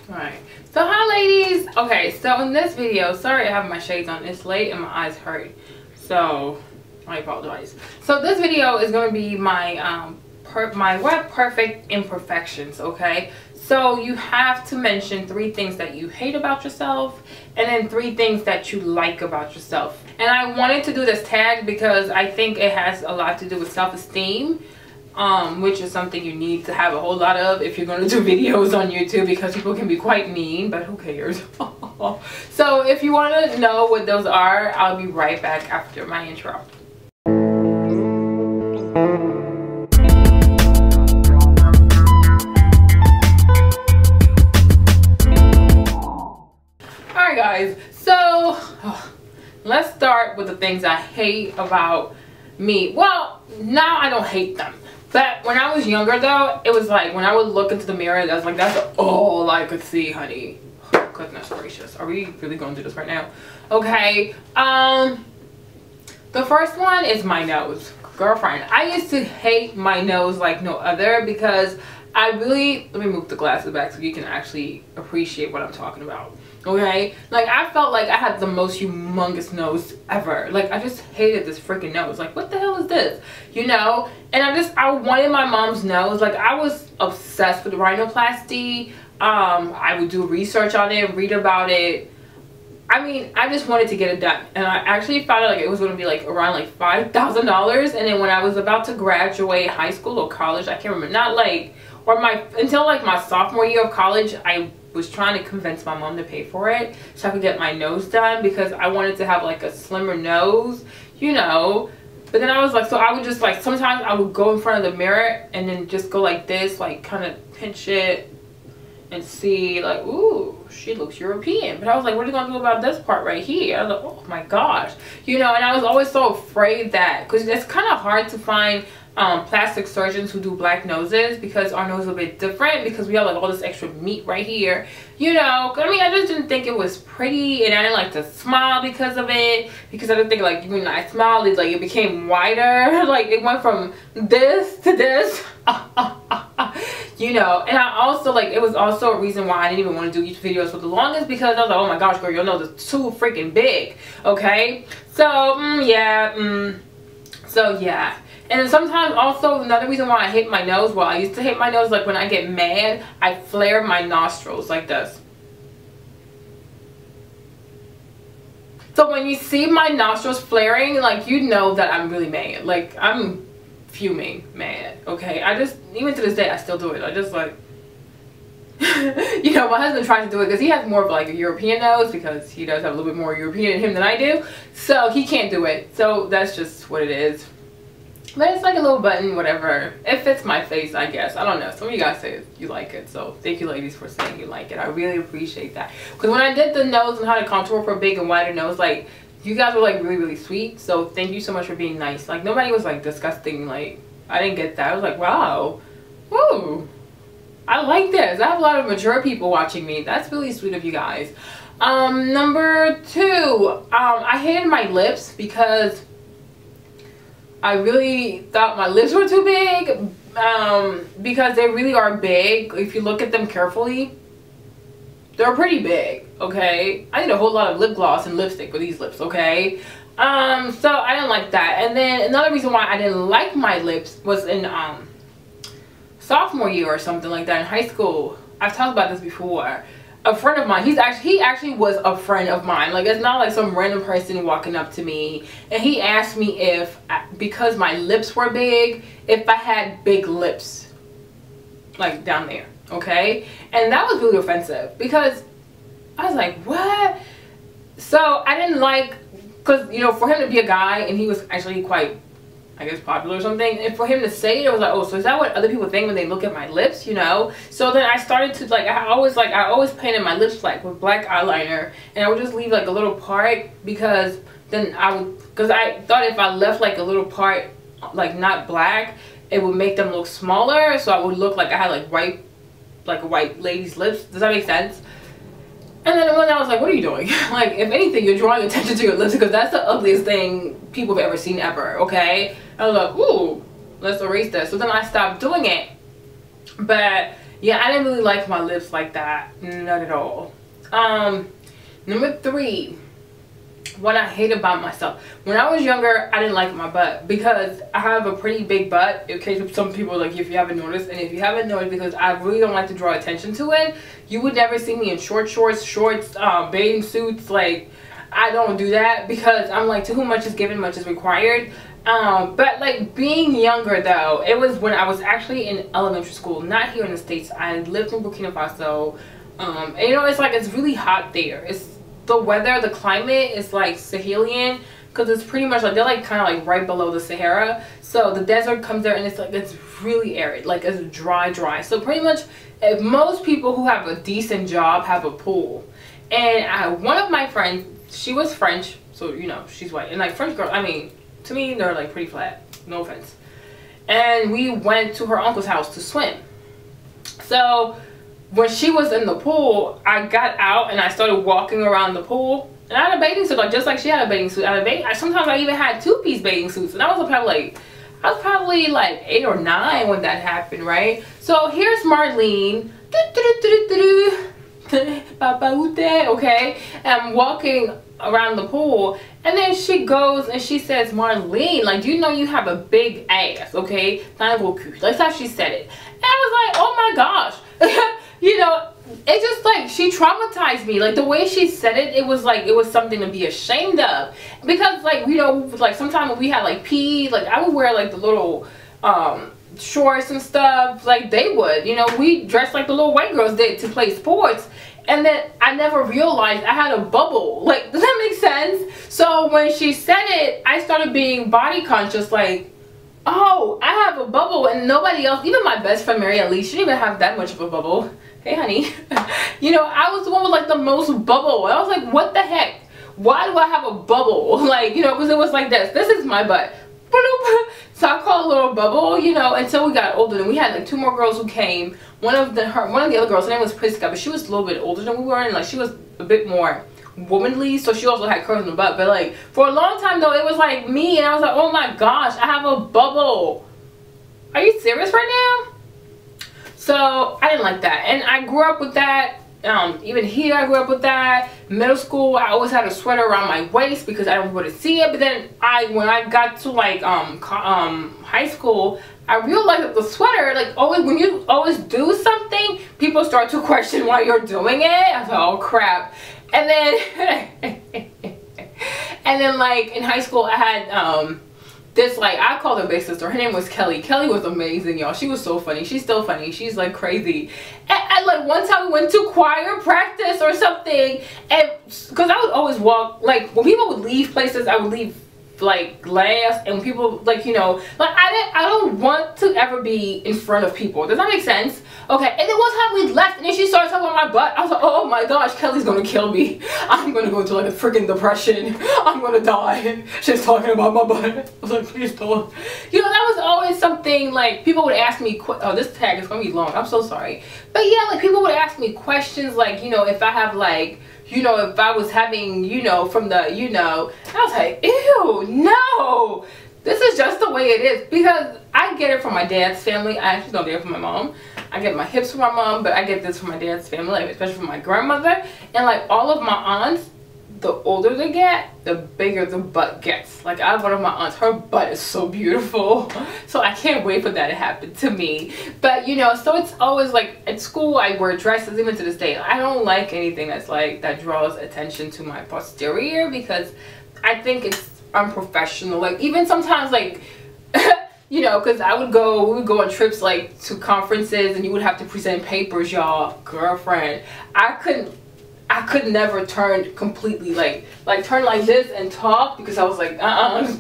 Alright, so hi ladies. Okay, so in this video, sorry I have my shades on, it's late and my eyes hurt, so I apologize. So this video is going to be my my perfect imperfections. Okay, so you have to mention 3 things that you hate about yourself and then 3 things that you like about yourself. And I wanted to do this tag because I think it has a lot to do with self-esteem, which is something you need to have a whole lot of if you're going to do videos on YouTube, because people can be quite mean, but who cares? So if you want to know what those are, I'll be right back after my intro. Alright guys, so let's start with the things I hate about me. Well, now I don't hate them. But when I was younger though, it was like when I would look into the mirror, that's like, that's all I could see, honey. Oh, goodness gracious. Are we really going to do this right now? Okay. The first one is my nose. Girlfriend, I used to hate my nose like no other because I really, let me move the glasses back so you can actually appreciate what I'm talking about. Okay, like I felt like I had the most humongous nose ever. Like I just hated this freaking nose. Like what the hell is this, you know? And I wanted my mom's nose. Like I was obsessed with rhinoplasty. I would do research on it, read about it. I mean, I just wanted to get it done, and I actually found out like it was going to be like around like $5,000. And then when I was about to graduate high school or college, I can't remember, not like, or until like my sophomore year of college, I was trying to convince my mom to pay for it so I could get my nose done because I wanted to have like a slimmer nose, you know. But then I was like, so I would just like, sometimes I would go in front of the mirror and then just go like this, like kind of pinch it and see like, ooh, she looks European. But I was like, what are you gonna do about this part right here? I was like, oh my gosh, you know. And I was always so afraid that, because it's kind of hard to find plastic surgeons who do black noses because our nose is a bit different, because we have like all this extra meat right here, you know. I mean, I just didn't think it was pretty, and I didn't like to smile because of it, because I didn't think like when I smiled it, like it became wider. Like it went from this to this. You know. And I also like, it was also a reason why I didn't even want to do YouTube videos for the longest, because I was like, oh my gosh girl, your nose is too freaking big. Okay, so so yeah. And then sometimes also another reason why I hate my nose, well, I used to hate my nose, like when I get mad, I flare my nostrils like this. So when you see my nostrils flaring, like, you know that I'm really mad. Like I'm fuming mad. Okay, I just, even to this day I still do it. I just like you know, my husband tries to do it because he has more of like a European nose, because he does have a little bit more European in him than I do, so he can't do it. So that's just what it is. But it's like a little button, whatever. It fits my face, I guess. I don't know. Some of you guys say you like it, so thank you ladies for saying you like it. I really appreciate that. Because when I did the nose and how to contour for a big and wider nose, like, you guys were like really, really sweet. So thank you so much for being nice. Like nobody was like disgusting. Like I didn't get that. I was like, wow, woo, I like this. I have a lot of mature people watching me. That's really sweet of you guys. Number 2, I hated my lips because I really thought my lips were too big, because they really are big. If you look at them carefully, they're pretty big. Okay, I need a whole lot of lip gloss and lipstick for these lips. Okay, so I didn't like that. And then another reason why I didn't like my lips was in sophomore year or something like that in high school. I've talked about this before. A friend of mine, he actually was a friend of mine. Like it's not like some random person walking up to me, and he asked me if, because my lips were big, if I had big lips like down there. Okay, and that was really offensive because I was like, what? So I didn't like, because you know, for him to be a guy and he was actually quite, I guess, popular or something, and for him to say it, I was like, oh, so is that what other people think when they look at my lips, you know? So then I started to like, I always painted my lips like with black eyeliner, and I would just leave like a little part, because then because I thought if I left like a little part like not black, it would make them look smaller, so I would look like I had like a white lady's lips. Does that make sense? And then when I was like, what are you doing? Like, if anything, you're drawing attention to your lips, because that's the ugliest thing people have ever seen ever. Okay, I was like, ooh, let's erase this. So then I stopped doing it. But Yeah, I didn't really like my lips like that. Not at all. Number 3. What I hate about myself. When I was younger, I didn't like my butt because I have a pretty big butt. In case some people, like, if you haven't noticed, and if you haven't noticed, because I really don't like to draw attention to it, you would never see me in shorts, bathing suits. Like, I don't do that because I'm like, to whom much is given, much is required. But like being younger though, it was when I was actually in elementary school, not here in the States. I lived in Burkina Faso. And you know, it's like, it's really hot there. It's the weather, the climate is like Sahelian, because it's pretty much like, they're like kind of like right below the Sahara. So the desert comes there and it's like, it's really arid, like it's dry. So pretty much most people who have a decent job have a pool. And one of my friends, she was French, so you know, she's white. And like French girls, I mean, to me, they're like pretty flat, no offense. And we went to her uncle's house to swim. So when she was in the pool, I got out and I started walking around the pool. And I had a bathing suit, like just like she had a bathing suit. Sometimes I even had 2-piece bathing suits. And I was probably like 8 or 9 when that happened, right? So here's Marlene. Okay, and I'm walking around the pool, and then she goes and she says, Marlene, like, do you know you have a big ass? Okay, that's how she said it. And I was like, oh my gosh. You know, it just like, she traumatized me. Like the way she said it, it was like, it was something to be ashamed of. Because like, you know, like sometimes when we had like PE, like I would wear like the little shorts and stuff, like they would, you know, we dressed like the little white girls did to play sports. And then I never realized I had a bubble. Like, does that make sense? So when she said it, I started being body conscious, like, oh, I have a bubble and nobody else, even my best friend Mary Elise, she didn't even have that much of a bubble. Hey honey. You know, I was the one with like the most bubble. And I was like, what the heck? Why do I have a bubble? Like, you know, because it was like this. This is my butt. So I call it a little bubble, you know, until we got older. And we had like 2 more girls who came. One of the other girls, her name was Priska, but she was a little bit older than we were, and like she was a bit more womanly, so she also had curves in the butt. But like for a long time though, it was like me, and I was like, oh my gosh, I have a bubble. Are you serious right now? So I didn't like that, and I grew up with that. Even here I grew up with that. Middle school, I always had a sweater around my waist because I don't want to see it. But then when I got to like high school, I realized that the sweater, like, always, when you always do something, people start to question why you're doing it. I was like, oh crap. And then and then like in high school I had this, like, I called her big sister. Her name was Kelly. Kelly was amazing, y'all. She was so funny. She's still funny. She's like crazy. And like one time we went to choir practice or something, and because I would always walk, like when people would leave places, I would leave like last, and people, like, you know, like I don't want to ever be in front of people. Does that make sense? Okay. And then one time we left, and then she started talking about my butt. I was like, oh my gosh, Kelly's gonna kill me. I'm gonna go into like a freaking depression. I'm gonna die. She's talking about my butt. I was like, please don't. You know, that was always something, like, people would ask me, oh, this tag is gonna be long, I'm so sorry. But yeah, like people would ask me questions, like, you know, if I have like, you know, if I was having, you know, from the, you know, I was like, ew, no, this is just the way it is. Because I get it from my dad's family. I actually don't get it from my mom. I get my hips from my mom, but I get this from my dad's family, like, especially from my grandmother. And like all of my aunts, the older they get, the bigger the butt gets. Like I have one of my aunts, her butt is so beautiful. So I can't wait for that to happen to me. But you know, so it's always like at school I wear dresses, even to this day. I don't like anything that's like, that draws attention to my posterior, because I think it's unprofessional. Like even sometimes, like you know, because we would go on trips like to conferences, and you would have to present papers, y'all. Girlfriend, I could never turn completely like turn like this and talk, because I was like,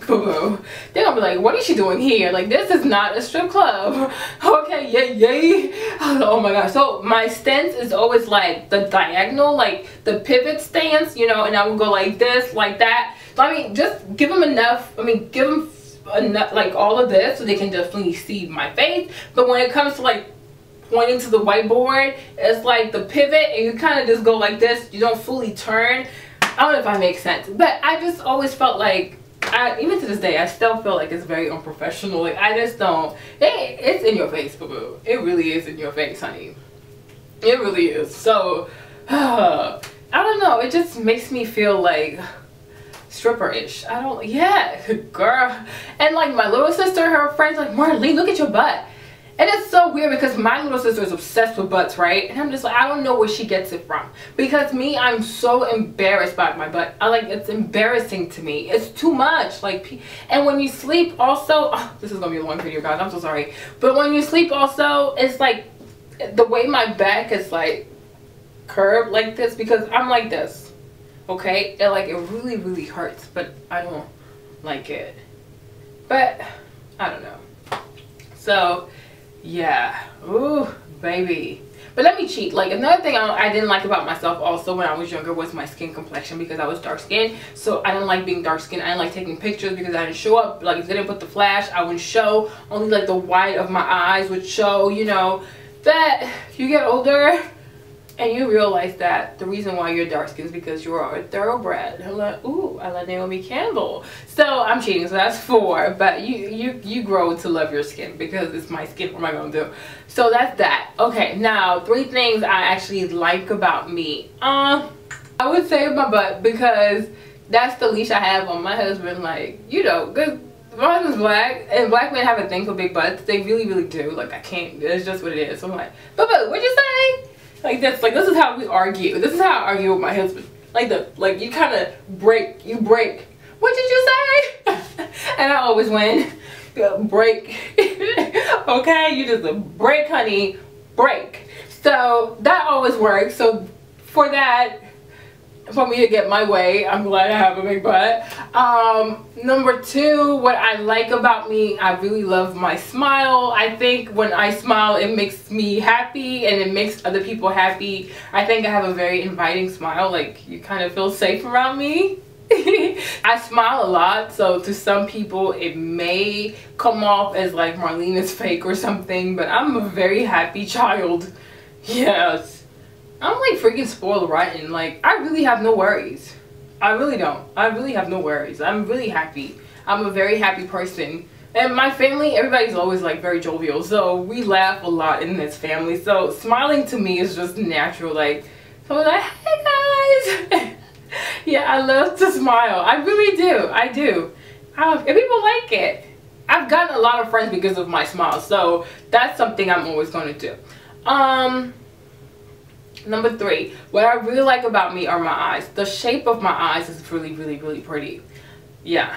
boo-boo. They're gonna be like, what is she doing here? Like, this is not a strip club. Okay, yay. Oh my gosh. So my stance is always like the diagonal, like the pivot stance, you know, and I would go like this, like that. So I mean, just give them enough, give them enough, like all of this, so they can definitely see my face. But when it comes to like pointing to the whiteboard, it's like the pivot, and you kind of just go like this. You don't fully turn. I don't know if I make sense, but I just always felt like, even to this day, I still feel like it's very unprofessional. Like I just don't. It's in your face, boo-boo. It really is in your face, honey. It really is. So I don't know, it just makes me feel like stripper-ish. I don't, yeah, girl. And like my little sister, her friends like, Marlene, look at your butt. And it's so weird because my little sister is obsessed with butts, right? And I'm just like, I don't know where she gets it from. Because me, I'm so embarrassed by my butt. It's embarrassing to me. It's too much. Like, and when you sleep also, oh, this is gonna be a long video, guys, I'm so sorry. But when you sleep also, it's like the way my back is like curved like this, because I'm like this, okay? And like, it really, really hurts, but I don't like it. But I don't know. So yeah, ooh, baby. But let me cheat. Like, another thing I didn't like about myself also when I was younger was my skin complexion, because I was dark skinned. So I didn't like being dark skinned. I didn't like taking pictures because I didn't show up. Like, if they didn't put the flash, I wouldn't show. Only like the white of my eyes would show, you know. That you get older and you realize that the reason why you're dark skinned is because you are a thoroughbred. I'm like, ooh, I like Naomi Campbell. So I'm cheating, so that's 4. But you grow to love your skin because it's my skin. What am I gonna do? So that's that. Okay, now 3 things I actually like about me. I would say my butt, because that's the leash I have on my husband. Like, you know, good. My husband's black, and black men have a thing for big butts. They really, really do. Like, I can't. It's just what it is. So I'm like, but what'd you say? Like, this is how we argue. This is how I argue with my husband. Like you kind of break. You break. What did you say? And I always win. Break. Okay, you just break, honey. Break. So that always works. So for that, for me to get my way, I'm glad I have a big butt. Number 2, what I like about me, I really love my smile. I think when I smile, it makes me happy and it makes other people happy. I think I have a very inviting smile. Like, you kind of feel safe around me. I smile a lot, so to some people it may come off as like Marlene is fake or something, but I'm a very happy child. Yes. I'm like freaking spoiled rotten. Like, I really have no worries. I really don't. I really have no worries. I'm really happy. I'm a very happy person. And my family, everybody's always like very jovial. So we laugh a lot in this family. So smiling to me is just natural. Like, so I'm like, hey guys. Yeah, I love to smile. I really do. I do. And people like it. I've gotten a lot of friends because of my smile. So that's something I'm always going to do. Number 3, what I really like about me are my eyes. The shape of my eyes is really, really, really pretty. Yeah.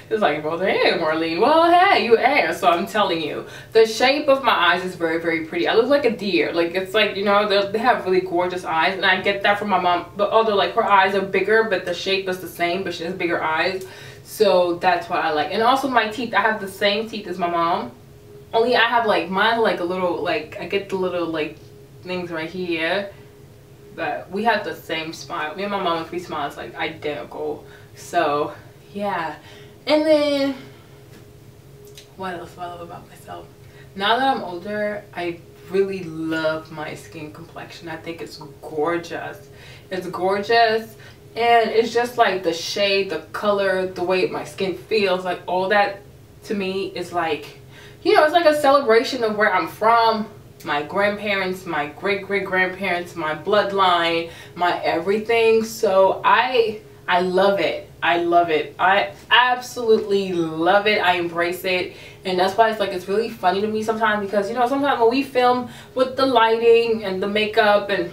It's like, well, hey, Marlene. Well, hey, you asked, so I'm telling you. The shape of my eyes is very, very pretty. I look like a deer. Like, it's like, you know, they have really gorgeous eyes. And I get that from my mom. But although, like, her eyes are bigger, but the shape is the same. But she has bigger eyes. So that's what I like. And also my teeth. I have the same teeth as my mom. Only I have, like, mine like a little, like, I get the little, like, things right here, but we have the same smile. Me and my mom, if we smile, it's like identical. So yeah. And then what else do I love about myself? Now that I'm older, I really love my skin complexion. I think it's gorgeous. It's gorgeous, and it's just like the shade, the color, the way my skin feels, like all that to me is like, you know, it's like a celebration of where I'm from. My grandparents, my great-great-grandparents, my bloodline, my everything. So I love it. I love it. I absolutely love it. I embrace it. And that's why it's like, it's really funny to me sometimes, because, you know, sometimes when we film with the lighting and the makeup and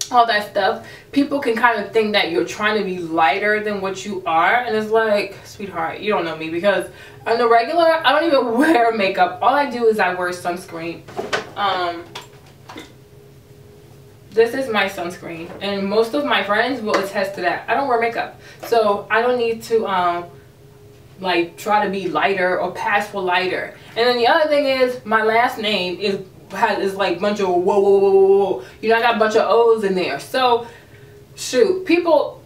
all that stuff, people can kind of think that you're trying to be lighter than what you are. And it's like, sweetheart, you don't know me, because on the regular, I don't even wear makeup. All I do is I wear sunscreen. This is my sunscreen, and most of my friends will attest to that. I don't wear makeup, so I don't need to like try to be lighter or pass for lighter. And then the other thing is, my last name is like bunch of whoa. You know, I got a bunch of O's in there. So shoot, people,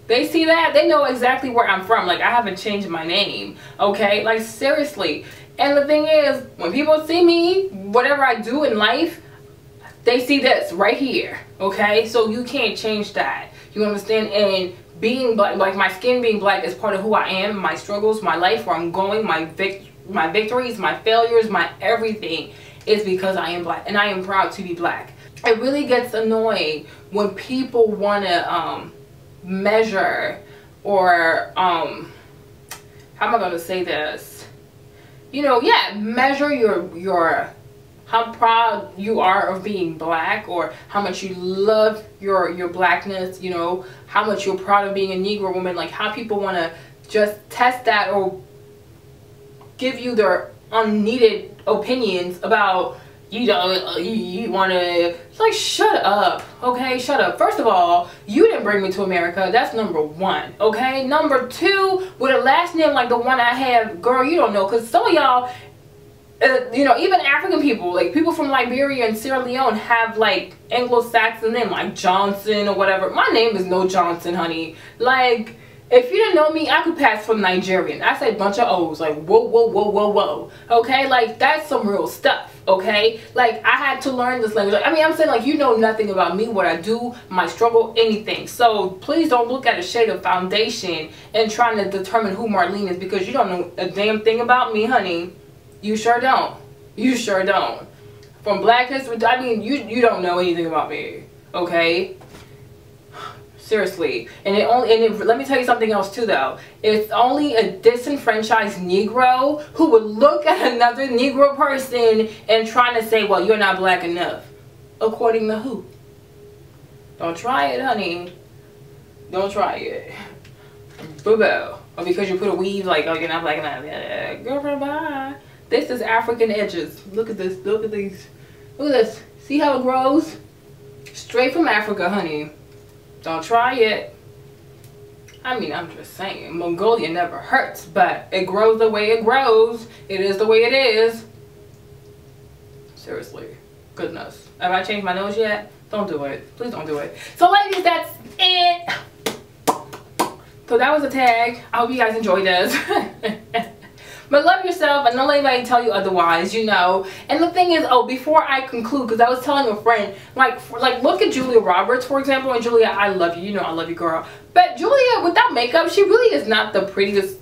they see that, they know exactly where I'm from. Like, I haven't changed my name, okay? Like, seriously. And the thing is, when people see me, whatever I do in life, they see this right here, okay? So you can't change that. You understand? And being black, like my skin being black, is part of who I am, my struggles, my life, where I'm going, my victories, my failures, my everything is because I am black. And I am proud to be black. it really gets annoying when people want to measure, or how am I going to say this? You know, yeah, measure your how proud you are of being black, or how much you love your blackness, you know, how much you're proud of being a Negro woman. Like, how people want to just test that or give you their unneeded opinions about, you know, you want to, it's like, shut up, okay? Shut up. First of all, you didn't bring me to America. That's number one, okay? Number two, with a last name like the one I have, girl, you don't know, because some of y'all, you know, even African people, like people from Liberia and Sierra Leone, have like Anglo-Saxon name, like Johnson or whatever. My name is no Johnson, honey. Like, if you didn't know me, I could pass for Nigerian. I say a bunch of O's, like whoa, whoa, whoa, whoa, whoa. Okay, like that's some real stuff. Okay, like I had to learn this language. Like, I mean, I'm saying, like, you know nothing about me, what I do, my struggle, anything. So please don't look at a shade of foundation and trying to determine who Marlene is, because you don't know a damn thing about me, honey. You sure don't. You sure don't. From Black History, I mean, you don't know anything about me. Okay? Seriously. And let me tell you something else too, though. It's only a disenfranchised Negro who would look at another Negro person and trying to say, well, you're not black enough. According to who? Don't try it, honey. Don't try it. Boo-boo. Or because you put a weave, like, oh, you're not black enough. Yeah, girlfriend, bye. This is African edges. Look at this. Look at these. Look at this. See how it grows? Straight from Africa, honey. Don't try it. I mean, I'm just saying. Mongolia never hurts, but it grows the way it grows. It is the way it is. Seriously. Goodness. Have I changed my nose yet? Don't do it. Please don't do it. So, ladies, that's it. So that was a tag. I hope you guys enjoyed this. But love yourself, and don't let anybody tell you otherwise, you know. And the thing is, oh, before I conclude, because I was telling a friend, like look at Julia Roberts, for example. And Julia, I love you. You know I love you, girl. But Julia, without makeup, she really is not the prettiest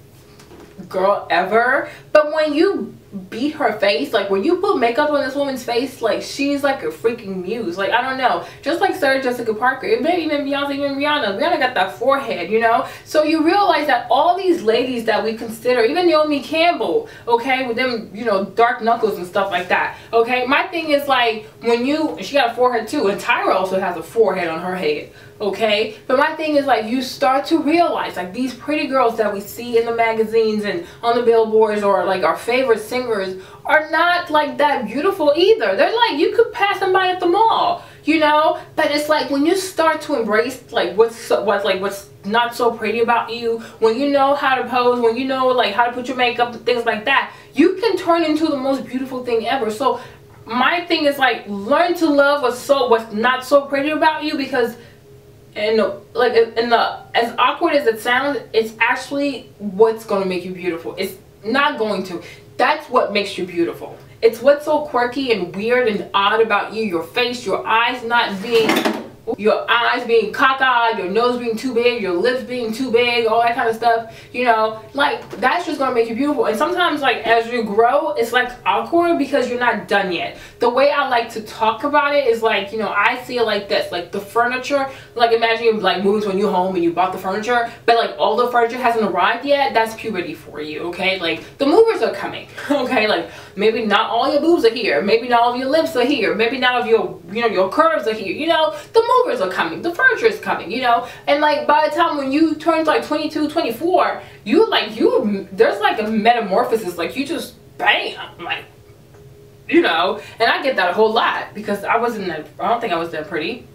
girl ever. But when you beat her face, like when you put makeup on this woman's face, like she's like a freaking muse. Like, I don't know, just like Sarah Jessica Parker, maybe even Beyonce, even Rihanna got that forehead, you know. So you realize that all these ladies that we consider, even Naomi Campbell, okay, with them, you know, dark knuckles and stuff like that, okay. My thing is, like, when she got a forehead too, and Tyra also has a forehead on her head, okay. But my thing is, like, you start to realize, like, these pretty girls that we see in the magazines and on the billboards, or like our favorite singers, are not like that beautiful either. They're like, you could pass them by at the mall, you know. But it's like, when you start to embrace like what's not so pretty about you, when you know how to pose, when you know like how to put your makeup and things like that, you can turn into the most beautiful thing ever. So my thing is, like, learn to love what's not so pretty about you, because as awkward as it sounds, it's actually what's going to make you beautiful. It's not going to. That's what makes you beautiful. It's what's so quirky and weird and odd about you. Your face, your eyes being cockeyed, your nose being too big, your lips being too big, all that kind of stuff, you know. Like, that's just gonna make you beautiful. And sometimes, like, as you grow, it's like awkward because you're not done yet. The way I like to talk about it is, like, you know, I see it like this. Like, the furniture, like, imagine you like moving to a new home and you bought the furniture, but like all the furniture hasn't arrived yet. That's puberty for you, okay? Like, the movers are coming, okay? Like, maybe not all your boobs are here, maybe not all of your lips are here, maybe not all of your, you know, your curves are here, you know. The movers are coming, the furniture is coming, you know. And like, by the time when you turn like 22, 24, there's like a metamorphosis. Like, you just bam, like, you know. And I get that a whole lot because I don't think I was that pretty.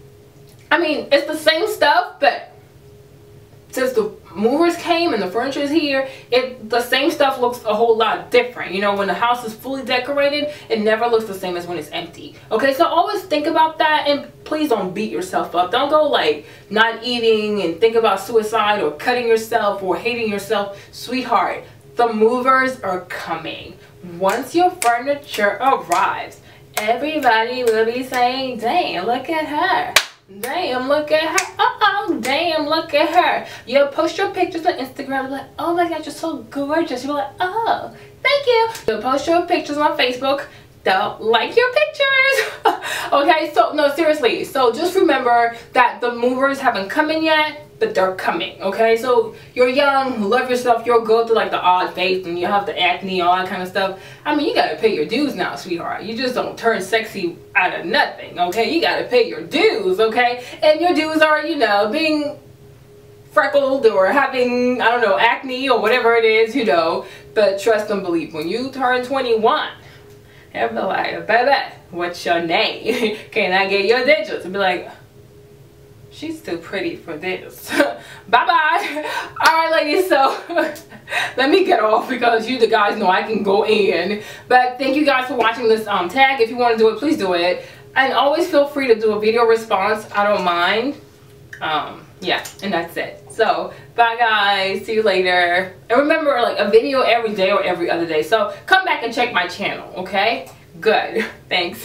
I mean, it's the same stuff, but since the movers came and the furniture is here, the same stuff looks a whole lot different. You know, when the house is fully decorated, it never looks the same as when it's empty. Okay, so always think about that, and please don't beat yourself up. Don't go like not eating and think about suicide or cutting yourself or hating yourself. Sweetheart, the movers are coming. Once your furniture arrives, everybody will be saying, damn, look at her. Damn, look at her. Oh, damn, look at her. You'll post your pictures on Instagram, like, oh my god, you're so gorgeous. You're like, oh, thank you. You'll post your pictures on Facebook. they'll like your pictures. Okay, so no, seriously, so just remember that the movers haven't come in yet, but they're coming. Okay, so you're young, love yourself, you'll go through like the odd phase and you have the acne, all that kind of stuff. I mean, you gotta pay your dues now, sweetheart. You just don't turn sexy out of nothing. Okay, you gotta pay your dues. Okay, and your dues are, you know, being freckled or having, I don't know, acne or whatever it is, you know. But trust and believe, when you turn 21, they'll be like, baby, what's your name? Can I get your digits? And be like, she's too pretty for this. Bye-bye. Alright, ladies, so let me get off because you the guys know I can go in. But thank you guys for watching this tag. If you want to do it, please do it. And always feel free to do a video response. I don't mind. Yeah, and that's it. So, bye guys. See you later. And remember, like, a video every day or every other day. So, come back and check my channel, okay? Good. Thanks.